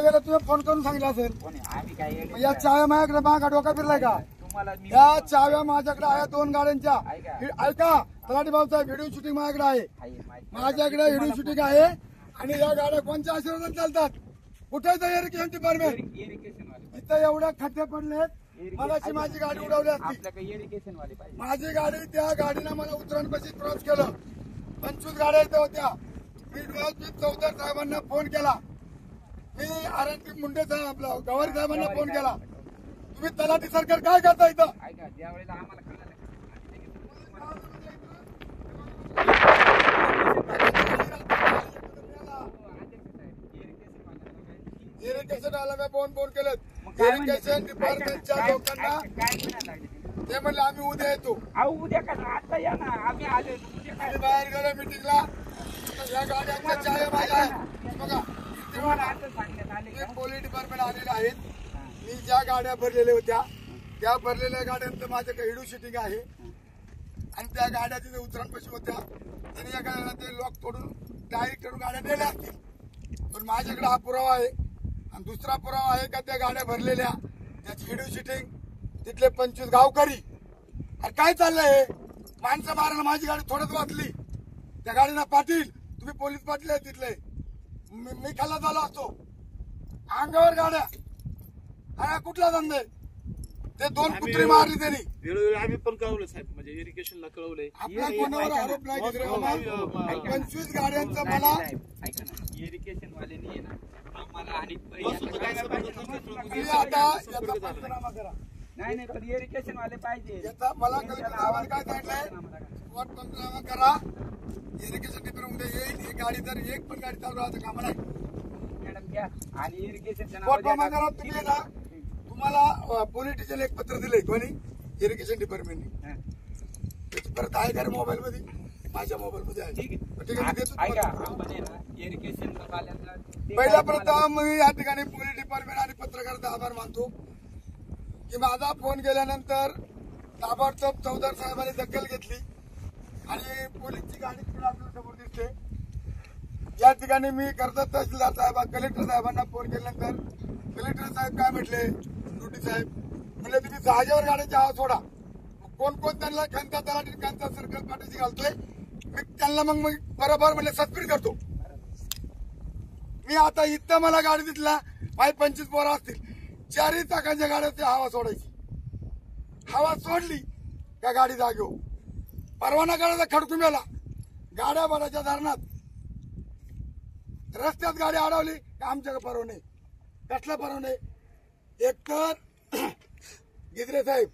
गेलं तुम्ही फोन करून सांगितलं असेल. आम्ही काय या चाव्या माझ्याकडे मागा डोका फिरलाय का? या चाव्या माझ्याकडे आहे 2 गाड्यांच्या. ऐका तलाठी भाऊचा व्हिडिओ शूटिंग माझ्याकडे आहे. माझ्याकडे व्हिडिओ शूटिंग आहे. आणि या गाड्या कोणत्या आशीर्वादात चालतात? कुठे इरिगेशन डिपार्टमेंट? इथं एवढ्या खड्डे पडलेत. मगाशी माझी गाडी उडवली असती. माझी गाडी त्या गाडीनं मला उतरणपाशी क्रॉस केलं. 25 गाड्या इथं होत्या. मी चौधरी साहेबांना फोन केला. मी आरएनपी मुंडे साहेब आपला गवारी साहेबांना फोन केला. तुम्ही तलाठी सरकार काय करता इथं? इरिगेशन आला फोन केलं. इरिगेशन डिपार्टमेंटच्या लोकांना ते म्हणले आम्ही उद्या येतो. उद्या का आता या ना, आम्ही आले बाहेर गेलो मिटिंगला. या गाड्यांच्या चाव्या माझ्या बघा. पोलीस डिपार्टमेंट आलेले आहेत. मी ज्या गाड्या भरलेल्या होत्या त्या भरलेल्या गाड्यांचं माझ्याकडे व्हिडिओ शूटिंग आहे. आणि त्या गाड्या तिथे उतरणपाशी होत्या. त्यांनी या गाड्याला ते लॉक तोडून डायरेक्ट करून गाड्या नेल्या असतील. पण माझ्याकडे हा पुरावा आहे. आणि दुसरा पुरावा आहे का त्या गाड्या भरलेल्या त्याची व्हिडिओ शूटिंग. तिथले 25 गावकरी. अरे काय चाललंय? माणसं मारायला माझी गाडी थोडंच वाचली. त्या गाडीना पाटील तुम्ही पोलीस पाटील आहे तिथले. मी खाल्ला झालो असतो. अंगावर गाड्या. हा कुठला धंदे? ते 2 कुत्री मारली त्यांनी. वेळोवेळी आम्ही पण कळवलं साहेब, म्हणजे इरिगेशनला कळवलंय. आपल्या कोणावर आरोप नाही घेतले. 25 गाड्यांचं मला इरिगेशन वाल्यांनी आम्हाला आणि आता याचा पंचनामा करा. नाही पण इरिगेशन वाले पाहिजे. याचा मला कलेक्टर काय सांगितलंय? स्पॉट पंचनामा करा. इरिगेशन डिपार्टमेंट उद्या येईल. ही गाडी जर एक पण गाडी चालू राहते कामा नाही. मॅडम घ्या आणि इरिगेशन स्पॉट पंचनामा करा. तुम्ही ना तुम्हाला पोलीस स्टेशन एक पत्र दिलंय कोणी? इरिगेशन डिपार्टमेंटने. त्याची परत आहे का रे मोबाईल मध्ये? माझ्या मोबाईल मध्ये आहे. ठीक आहे आहे देतो. ऐका आपण आहे ना इरिगेशन वाल्यांना पहिल्या प्रथम मी या ठिकाणी पोलीस डिपार्टमेंट आणि पत्रकारांचा आभार मानतो की माझा फोन केल्यानंतर ताबडतोब चौधरी साहेबांनी दखल घेतली. आणि पोलीसची गाडी तिकडे आपल्या समोर दिसते. या ठिकाणी मी कर्जत तहसीलदार साहेब कलेक्टर साहेबांना फोन केल्यानंतर कलेक्टर साहेब काय म्हटले? ड्युटी साहेब म्हणले तुम्ही जहाजावर गाड्यांची हवा सोडा. कोण त्यांना खांता तलाठी खांता सर्कल पाठीशी घालतोय. मी त्यांना मग बरोबर म्हणले सस्पेंड करतो. मी आता इथं मला गाडी दिसला माझी 25 पोरं असतील. 4ही चाकांच्या गाड्याची हवा सोडायची. हवा सोडली का गाडी जागेव. परवाना काढायचा खडकुंब्याला गाड्या भरायच्या धरणात. रस्त्यात गाडी अडवली का आमच्याकडे परवाने. कसला परवाने? एकतर गिजरे साहेब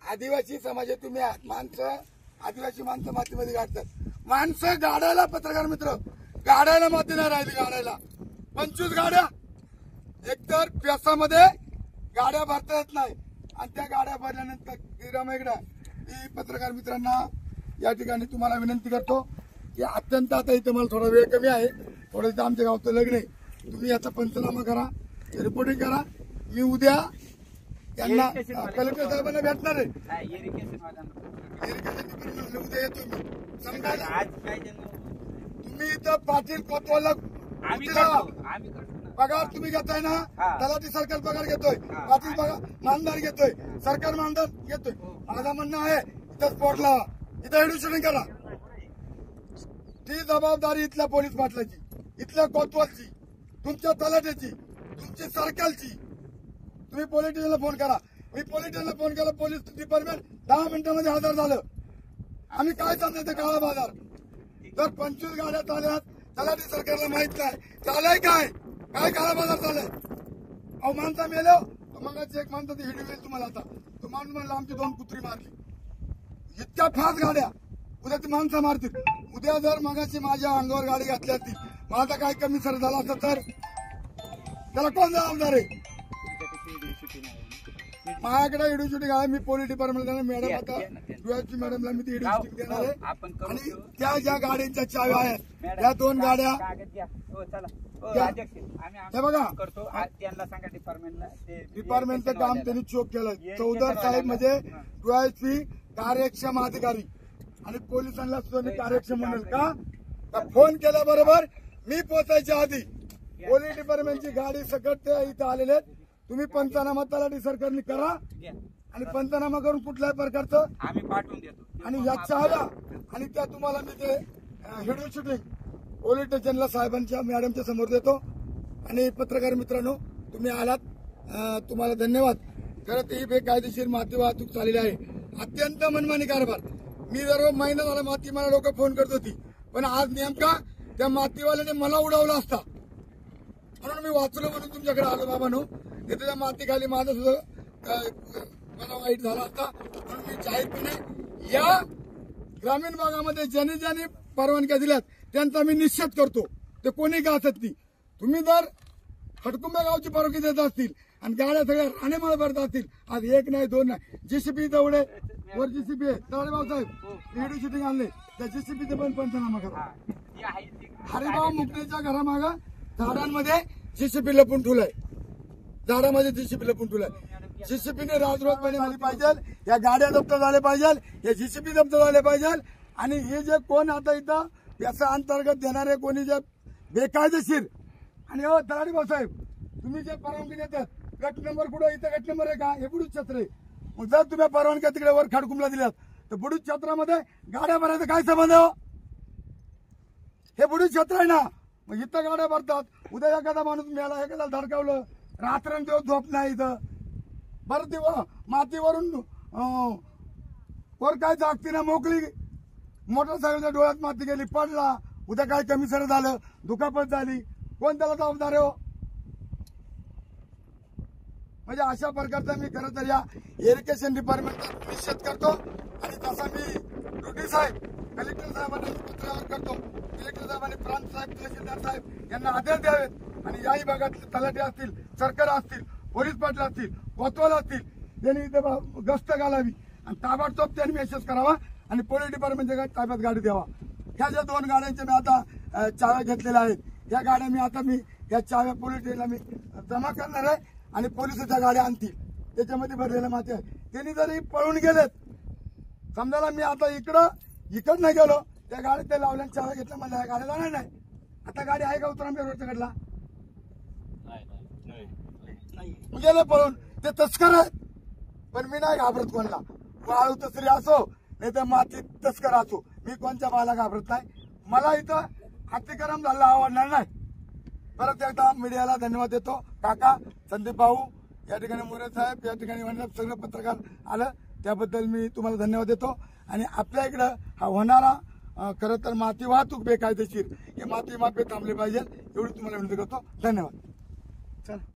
आदिवासी समाजात तुम्ही माणसं आदिवासी माणसं मातीमध्ये गाडतात. माणसं गाड्याला पत्रकार मित्र गाड्याला माती नाही राहिली. गाड्याला 25 गाड्या एकतर प्यासामध्ये गाड्या भरता येत नाही. आणि त्या गाड्या भरल्यानंतर गिरामेगडा मी पत्रकार मित्रांना या ठिकाणी तुम्हाला विनंती करतो की अत्यंत आता इथं मला थोडा वेळ कमी आहे. थोडं इथं आमच्या गावचं लग्न आहे. तुम्ही याचा पंचनामा करा. रिपोर्टिंग करा. मी उद्या त्यांना कलेक्टर साहेबांना भेटणार आहे. उद्या येतो मी समजायला. तुम्ही इथं पाटील कोतवालला पगार तुम्ही घेताय ना? तलाठी सरकार पगार घेतोय. पाटील पगार मानदार घेतोय. सरकार मानदार घेतोय. माझं म्हणणं आहे इथं स्पॉट लावा. इथं एड्युकेशन करा. ती जबाबदारी इथल्या पोलीस पाटलाची, इथल्या कोतवालची, तुमच्या तलाठ्याची, तुमची सरकारची. तुम्ही पोलीस स्टेशनला फोन करा. मी पोलीस स्टेशनला फोन केला. पोलीस डिपार्टमेंट 10 मिनिटांमध्ये हजर झालं. आम्ही काय चाललंय ते काळा बाजार. तर 25 गाड्या चालल्यात. तलाठी सरकारला माहित नाही चालय काय काळा बाजार चालय. अहो माणसा मेलो. मग एक माणसाची हिडू येईल तुम्हाला. आता तो माणूस म्हणला आमची 2 कुत्री मारली. इतक्या फास्ट गाड्या उद्या ती माणसं मारतील. उद्या जर मगाशी माझ्या अंगावर गाडी घातली असती माझा काय कमी सर झाला असता तर त्याला कोण जबाबदार आहे? माझ्याकडे व्हिडिओ शूटिंग आहे. मी पोलीस डिपार्टमेंट मॅडम आता युएसची मॅडमला मी ती व्हिडिओ शूटिंग देणार आहे. आणि त्या ज्या गाड्यांच्या चाव्या आहेत त्या 2 गाड्या हे बघा डिपार्टमेंटचं काम त्यांनी चोख केलं. चौधरी साहेब म्हणजे युएसपी कार्यक्षम अधिकारी आणि पोलिसांना सुद्धा कार्यक्षम म्हणेल का? फोन केल्याबरोबर मी पोहोचायच्या आधी पोलीस डिपार्टमेंटची गाडी सकट ते इथं आलेले आहेत. तुम्ही पंचनामा तलाठी सरकारने करा घ्या. आणि पंचनामा करून कुठल्याही प्रकारचं आम्ही पाठवून देतो आणि या चाव्या आणि त्या तुम्हाला मी ते व्हिडिओ शूटिंग पोलीस स्टेशनला साहेबांच्या मॅडमच्या समोर देतो. आणि पत्रकार मित्रांनो, तुम्ही आलात, तुम्हाला धन्यवाद. खरं तर ही बेकायदेशीर माती वाहतूक चाललेली आहे, अत्यंत मनमानी कारभार. मी जर महिना झाला माती मला लोक फोन करत होती, पण आज नेमका त्या मातीवाल्याने मला उडवला असता म्हणून मी वाचलो, म्हणून तुमच्याकडे आलो बाबांनो. तिथे त्या मातीखाली माझं सुद्धा मला वाईट झाला असता, म्हणून मी जाहीरपणे या ग्रामीण भागामध्ये ज्यांनी ज्यांनी परवानग्या दिल्यात त्यांचा मी निषेध करतो. ते कोणी का असत नाही. तुम्ही जर खटकुंबा गावची परवानगी देत असतील आणि गाड्या सगळ्या राणेमाळ भरत असतील, आज एक नाही दोन नाही, जेसीबी तेवढे वर जेसीबी आहे. तळेभाऊ साहेब व्हिडिओ शूटिंग आणले, त्या जेसीबीचे पण पंचनामा करा. ती आहे ती हरिभाऊ मुक्तेच्या घरामाग झाडांमध्ये जेसीबी लपून ठेवलाय, झाडामध्ये जेसीबी लपून ठेवलाय. जेसीबीने राजरोगपणे झाली पाहिजे, या गाड्या जप्त झाल्या पाहिजे, या जेसीबी जप्त झाले पाहिजे. आणि हे जे कोण आता इथं याचा अंतर्गत देणारे कोणी जे बेकायदेशीर आणि हो तलाठी भाऊसाहेब, तुम्ही जे परवानगी देतात गट नंबर कुठं, इथं गट नंबर आहे का, हे बुडूच छत्र आहे. मग जर तुम्ही परवानग्या तिकडे वर खडकुंबला दिल्यात तर बुडूच छत्रामध्ये गाड्या भरायचा काय संबंध आहे? हे बुडूच छत्र आहे ना, मग इथं गाड्या भरतात. उद्या एखादा माणूस मेला, एखादा धडकावलं, रात्रंदिवस झोप नाही इथं. बरं दिवस मातीवरून वर काय जागती ना मोकळी, मोटरसायकलच्या डोळ्यात माती गेली, पडला, उद्या काय कमी सर झालं, दुखापत झाली, कोण त्याला जबाबदार आहे हो? म्हणजे अशा प्रकारचा मी खरं तर या इरिगेशन डिपार्टमेंटचा निषेध करतो. आणि तसा मी रोटी साहेब, कलेक्टर साहेबांना पत्रावर करतो. कलेक्टर साहेबांनी प्रांत साहेब, तहसीलदार साहेब यांना आदेश द्यावेत आणि याही भागातले तलाठी असतील, सरकार असतील, पोलीस पाटील असतील, कोतवाल असतील, त्यांनी इथे गस्त घालावी आणि ताबडतोब त्यांनी मेसेज करावा आणि पोलीस डिपार्टमेंटच्या ताब्यात गाडी द्यावा. ह्या ज्या 2 गाड्यांच्या मी आता चाव्या घेतलेल्या आहेत, या गाड्या मी आता या चाव्या पोलीस स्टेशनला मी जमा करणार आहे आणि पोलिसाच्या गाड्या आणतील, त्याच्यामध्ये भरलेल्या माती आहे. त्यांनी जरी पळून गेलेत, समजायला मी आता इकडं नाही गेलो, त्या गाडीत ते लावल्या चाव्या घेतल्या, मला या गाड्या जाणार नाही. आता गाडी आहे का उतरांबे रोडच्या कडला? गेले पळून, ते तस्कर आहेत. पण मी नाही घाबरत कोणला, वाळू तसरी असो नाही तर माती तस्कर असो, मी कोणत्या बाला घाबरत नाही. मला इथं अतिक्रम झाला आवडणार नाही. परत एकदा मीडियाला धन्यवाद देतो. काका, संदीप भाऊ, या ठिकाणी मोरे साहेब, या ठिकाणी सगळं पत्रकार आलं, त्याबद्दल मी तुम्हाला धन्यवाद देतो. आणि आपल्या इकडं हा होणारा खरं तर माती वाहतूक बेकायदेशीर, हे माती माफी थांबली पाहिजे, एवढी तुम्हाला विनंती करतो. धन्यवाद. चला.